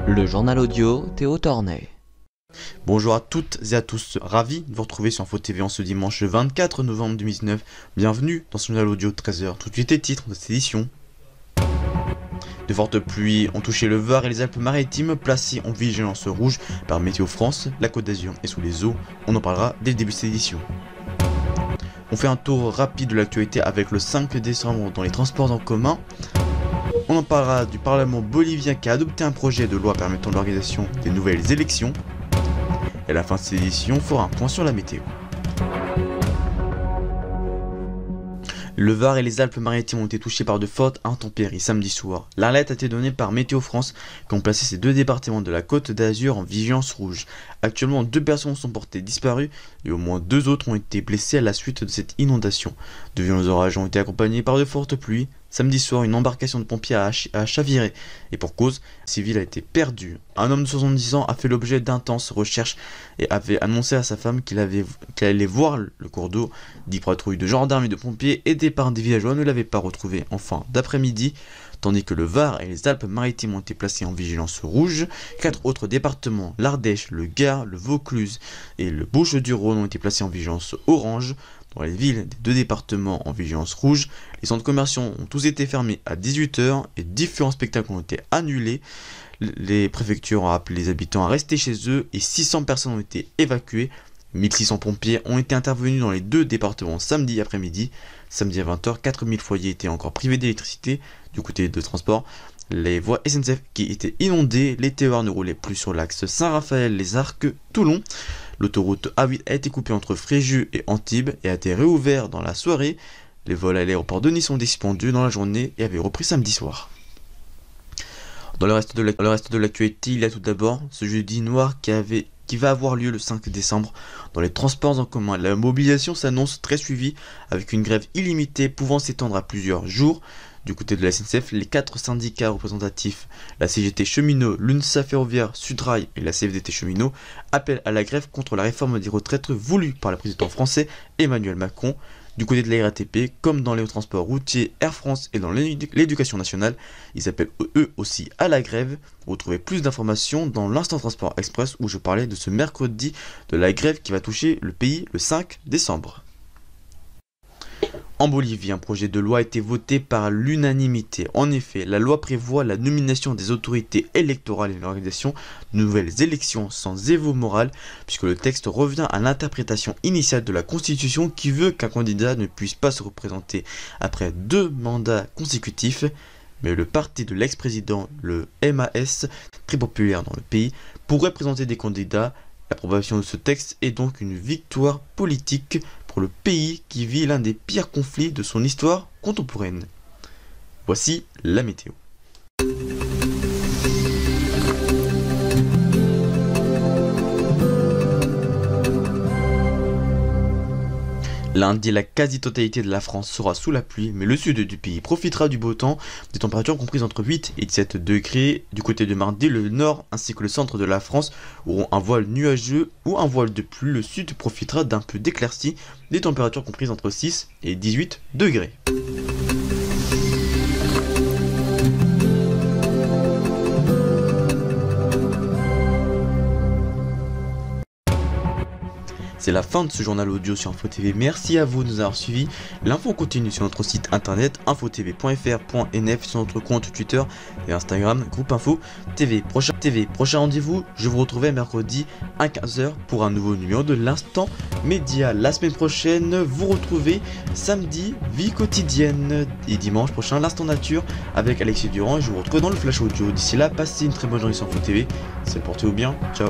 Le journal audio Théo Tornet. Bonjour à toutes et à tous, ravi de vous retrouver sur Info TV en ce dimanche 24 novembre 2019. Bienvenue dans ce journal audio de 13h. Tout de suite les titres de cette édition. De fortes pluies ont touché le Var et les Alpes-Maritimes, placés en vigilance rouge par Météo France. La Côte d'Azur est sous les eaux, on en parlera dès le début de cette édition. On fait un tour rapide de l'actualité avec le 5 décembre dans les transports en commun. On en parlera du Parlement bolivien qui a adopté un projet de loi permettant l'organisation des nouvelles élections. Et à la fin de cette édition, on fera un point sur la météo. Le Var et les Alpes-Maritimes ont été touchés par de fortes intempéries samedi soir. L'alerte a été donnée par Météo France qui ont placé ces deux départements de la Côte d'Azur en vigilance rouge. Actuellement, 2 personnes sont portées disparues et au moins 2 autres ont été blessées à la suite de cette inondation. De violents orages ont été accompagnés par de fortes pluies. Samedi soir, une embarcation de pompiers a chaviré et pour cause, un civil a été perdu. Un homme de 70 ans a fait l'objet d'intenses recherches et avait annoncé à sa femme qu'il allait voir le cours d'eau. 10 patrouilles de gendarmes et de pompiers aidés par des villageois ne l'avaient pas retrouvé en fin d'après-midi, tandis que le Var et les Alpes-Maritimes ont été placés en vigilance rouge. 4 autres départements, l'Ardèche, le Gard, le Vaucluse et le Bouches-du-Rhône ont été placés en vigilance orange. Dans les villes des 2 départements en vigilance rouge, les centres commerciaux ont tous été fermés à 18 h et différents spectacles ont été annulés. Les préfectures ont appelé les habitants à rester chez eux et 600 personnes ont été évacuées. 1600 pompiers ont été intervenus dans les 2 départements samedi après-midi. Samedi à 20 h, 4000 foyers étaient encore privés d'électricité. Du côté de transport, les voies SNCF qui étaient inondées, les TER ne roulaient plus sur l'axe Saint-Raphaël-les Arcs, Toulon. L'autoroute A8 a été coupée entre Fréjus et Antibes et a été réouverte dans la soirée. Les vols à l'aéroport de Nice sont suspendus dans la journée et avaient repris samedi soir. Dans le reste de l'actualité, il y a tout d'abord ce jeudi noir qui va avoir lieu le 5 décembre dans les transports en commun. La mobilisation s'annonce très suivie avec une grève illimitée pouvant s'étendre à plusieurs jours. Du côté de la SNCF, les 4 syndicats représentatifs, la CGT Cheminot, l'UNSA Ferroviaire, Sudrail et la CFDT Cheminot, appellent à la grève contre la réforme des retraites voulue par le président français Emmanuel Macron. Du côté de la RATP, comme dans les transports routiers, Air France et dans l'éducation nationale, ils appellent eux aussi à la grève. Vous retrouvez plus d'informations dans l'Instant Transport Express où je parlais de ce mercredi de la grève qui va toucher le pays le 5 décembre. En Bolivie, un projet de loi a été voté par l'unanimité. En effet, la loi prévoit la nomination des autorités électorales et l'organisation de nouvelles élections sans évo moral, puisque le texte revient à l'interprétation initiale de la Constitution qui veut qu'un candidat ne puisse pas se représenter après 2 mandats consécutifs. Mais le parti de l'ex-président, le MAS, très populaire dans le pays, pourrait présenter des candidats. L'approbation de ce texte est donc une victoire politique pour le pays qui vit l'un des pires conflits de son histoire contemporaine. Voici la météo. Lundi, la quasi-totalité de la France sera sous la pluie, mais le sud du pays profitera du beau temps, des températures comprises entre 8 et 17 degrés. Du côté de mardi, le nord ainsi que le centre de la France auront un voile nuageux ou un voile de pluie. Le sud profitera d'un peu d'éclaircie, des températures comprises entre 6 et 18 degrés. C'est la fin de ce journal audio sur Info TV. Merci à vous de nous avoir suivis. L'info continue sur notre site internet infotv.fr.nf, sur notre compte Twitter et Instagram, groupe Info TV. Prochain rendez-vous, je vous retrouverai mercredi à 15 h pour un nouveau numéro de l'Instant Média. La semaine prochaine, vous retrouvez samedi, vie quotidienne, et dimanche prochain, l'Instant Nature avec Alexis Durand. Et je vous retrouve dans le Flash Audio. D'ici là, passez une très bonne journée sur Info TV. C'est portez-vous bien. Ciao.